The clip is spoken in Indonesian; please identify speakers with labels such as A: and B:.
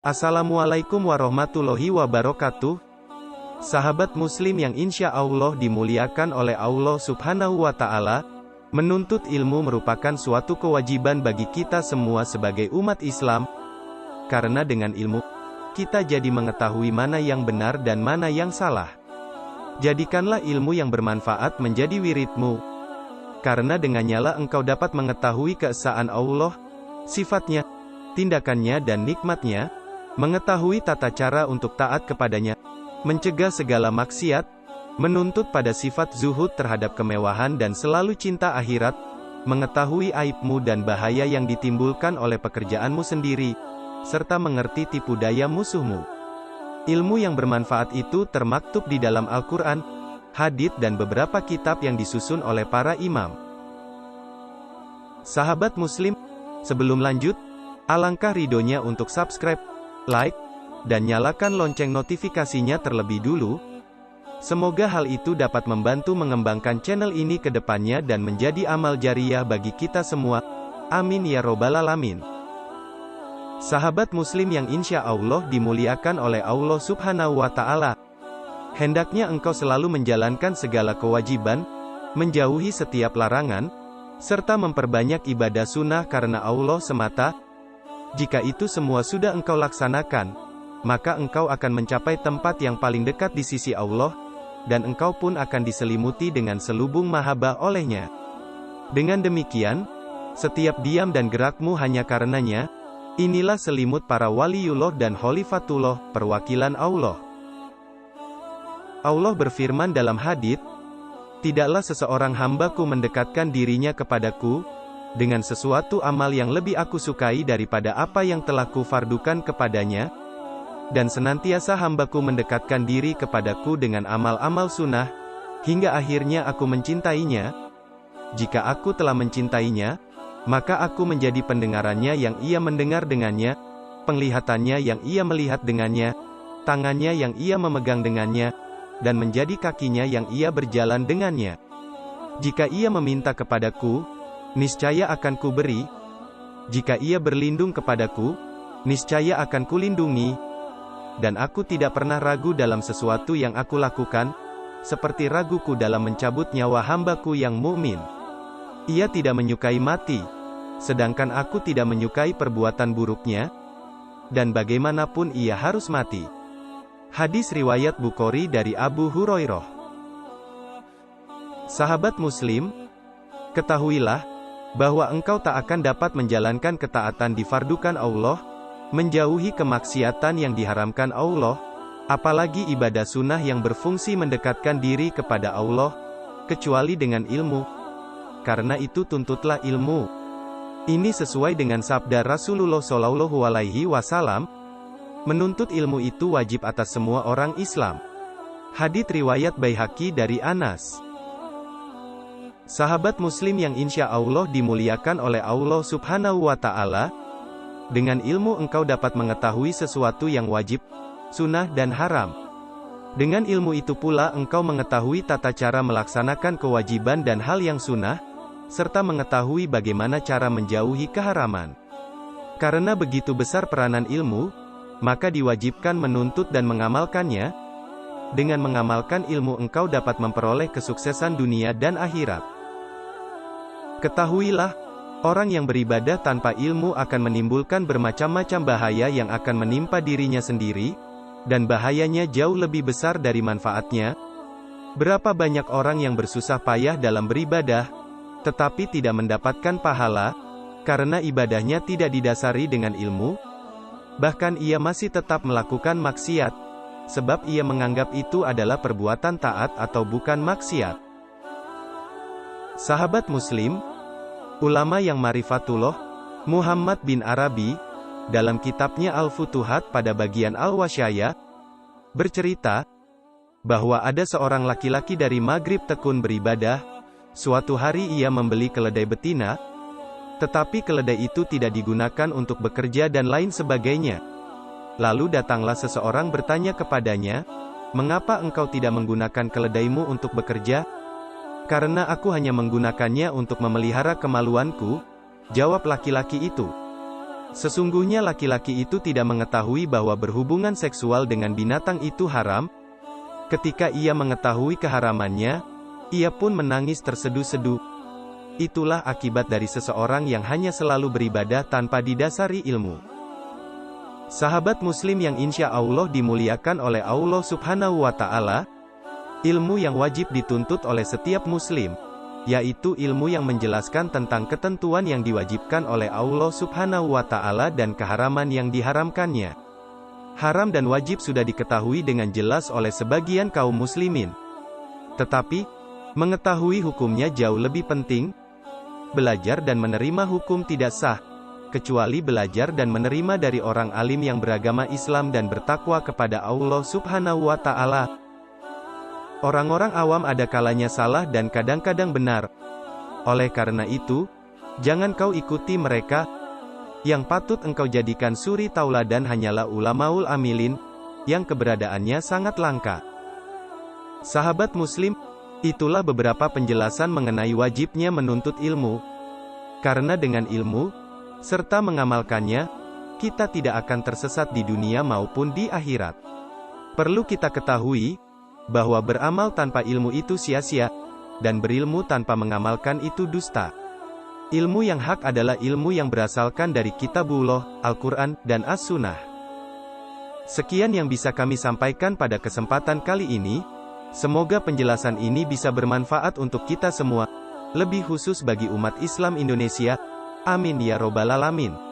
A: Assalamualaikum warahmatullahi wabarakatuh. Sahabat muslim yang insya Allah dimuliakan oleh Allah subhanahu wa ta'ala, menuntut ilmu merupakan suatu kewajiban bagi kita semua sebagai umat Islam, karena dengan ilmu, kita jadi mengetahui mana yang benar dan mana yang salah. Jadikanlah ilmu yang bermanfaat menjadi wiridmu, karena dengannya lah engkau dapat mengetahui keesaan Allah, sifatnya, tindakannya dan nikmatnya, mengetahui tata cara untuk taat kepadanya, mencegah segala maksiat, menuntut pada sifat zuhud terhadap kemewahan dan selalu cinta akhirat, mengetahui aibmu dan bahaya yang ditimbulkan oleh pekerjaanmu sendiri, serta mengerti tipu daya musuhmu. Ilmu yang bermanfaat itu termaktub di dalam Al-Quran, hadits dan beberapa kitab yang disusun oleh para imam. Sahabat muslim, sebelum lanjut, alangkah ridhonya untuk subscribe, like, dan nyalakan lonceng notifikasinya terlebih dulu. Semoga hal itu dapat membantu mengembangkan channel ini ke depannya dan menjadi amal jariah bagi kita semua. Amin ya robbal alamin. Sahabat muslim yang insya Allah dimuliakan oleh Allah subhanahu wa ta'ala, hendaknya engkau selalu menjalankan segala kewajiban, menjauhi setiap larangan, serta memperbanyak ibadah sunnah karena Allah semata. Jika itu semua sudah engkau laksanakan, maka engkau akan mencapai tempat yang paling dekat di sisi Allah, dan engkau pun akan diselimuti dengan selubung mahabbah olehnya. Dengan demikian, setiap diam dan gerakmu hanya karenanya. Inilah selimut para waliullah dan khalifatullah, perwakilan Allah. Allah berfirman dalam hadits, "Tidaklah seseorang hambaku mendekatkan dirinya kepadaku dengan sesuatu amal yang lebih aku sukai daripada apa yang telah kufardukan kepadanya, dan senantiasa hambaku mendekatkan diri kepadaku dengan amal-amal sunnah, hingga akhirnya aku mencintainya. Jika aku telah mencintainya, maka aku menjadi pendengarannya yang ia mendengar dengannya, penglihatannya yang ia melihat dengannya, tangannya yang ia memegang dengannya, dan menjadi kakinya yang ia berjalan dengannya. Jika ia meminta kepadaku, niscaya akan kuberi. Jika ia berlindung kepadaku, niscaya akan kulindungi. Dan aku tidak pernah ragu dalam sesuatu yang aku lakukan, seperti raguku dalam mencabut nyawa hambaku yang mukmin. Ia tidak menyukai mati, sedangkan aku tidak menyukai perbuatan buruknya, dan bagaimanapun ia harus mati." Hadis riwayat Bukhari dari Abu Hurairah. Sahabat muslim, ketahuilah bahwa engkau tak akan dapat menjalankan ketaatan difardukan Allah, menjauhi kemaksiatan yang diharamkan Allah, apalagi ibadah sunnah yang berfungsi mendekatkan diri kepada Allah, kecuali dengan ilmu. Karena itu tuntutlah ilmu. Ini sesuai dengan sabda Rasulullah Shallallahu Alaihi Wasallam, menuntut ilmu itu wajib atas semua orang Islam. Hadits riwayat Baihaqi dari Anas. Sahabat muslim yang insya Allah dimuliakan oleh Allah subhanahu wa ta'ala, dengan ilmu engkau dapat mengetahui sesuatu yang wajib, sunnah dan haram. Dengan ilmu itu pula engkau mengetahui tata cara melaksanakan kewajiban dan hal yang sunnah, serta mengetahui bagaimana cara menjauhi keharaman. Karena begitu besar peranan ilmu, maka diwajibkan menuntut dan mengamalkannya. Dengan mengamalkan ilmu engkau dapat memperoleh kesuksesan dunia dan akhirat. Ketahuilah, orang yang beribadah tanpa ilmu akan menimbulkan bermacam-macam bahaya yang akan menimpa dirinya sendiri, dan bahayanya jauh lebih besar dari manfaatnya. Berapa banyak orang yang bersusah payah dalam beribadah, tetapi tidak mendapatkan pahala, karena ibadahnya tidak didasari dengan ilmu. Bahkan ia masih tetap melakukan maksiat, sebab ia menganggap itu adalah perbuatan taat atau bukan maksiat. Sahabat muslim, ulama yang marifatullah, Muhammad bin Arabi, dalam kitabnya Al-Futuhat pada bagian Al-Wasyaya, bercerita, bahwa ada seorang laki-laki dari Maghrib tekun beribadah. Suatu hari ia membeli keledai betina, tetapi keledai itu tidak digunakan untuk bekerja dan lain sebagainya. Lalu datanglah seseorang bertanya kepadanya, "Mengapa engkau tidak menggunakan keledaimu untuk bekerja?" "Karena aku hanya menggunakannya untuk memelihara kemaluanku," jawab laki-laki itu. Sesungguhnya laki-laki itu tidak mengetahui bahwa berhubungan seksual dengan binatang itu haram. Ketika ia mengetahui keharamannya, ia pun menangis terseduh-seduh. Itulah akibat dari seseorang yang hanya selalu beribadah tanpa didasari ilmu. Sahabat muslim yang insya Allah dimuliakan oleh Allah Subhanahu wa Ta'ala, ilmu yang wajib dituntut oleh setiap muslim, yaitu ilmu yang menjelaskan tentang ketentuan yang diwajibkan oleh Allah Subhanahu wa Ta'ala dan keharaman yang diharamkannya. Haram dan wajib sudah diketahui dengan jelas oleh sebagian kaum muslimin. Tetapi, mengetahui hukumnya jauh lebih penting. Belajar dan menerima hukum tidak sah, kecuali belajar dan menerima dari orang alim yang beragama Islam dan bertakwa kepada Allah Subhanahu wa Ta'ala. Orang-orang awam ada kalanya salah dan kadang-kadang benar. Oleh karena itu, jangan kau ikuti mereka. Yang patut engkau jadikan suri tauladan hanyalah ulamaul amilin, yang keberadaannya sangat langka. Sahabat muslim, itulah beberapa penjelasan mengenai wajibnya menuntut ilmu. Karena dengan ilmu, serta mengamalkannya, kita tidak akan tersesat di dunia maupun di akhirat. Perlu kita ketahui, bahwa beramal tanpa ilmu itu sia-sia, dan berilmu tanpa mengamalkan itu dusta. Ilmu yang hak adalah ilmu yang berasalkan dari Kitabullah, Al-Quran, dan As-Sunnah. Sekian yang bisa kami sampaikan pada kesempatan kali ini. Semoga penjelasan ini bisa bermanfaat untuk kita semua, lebih khusus bagi umat Islam Indonesia. Amin ya robbal alamin.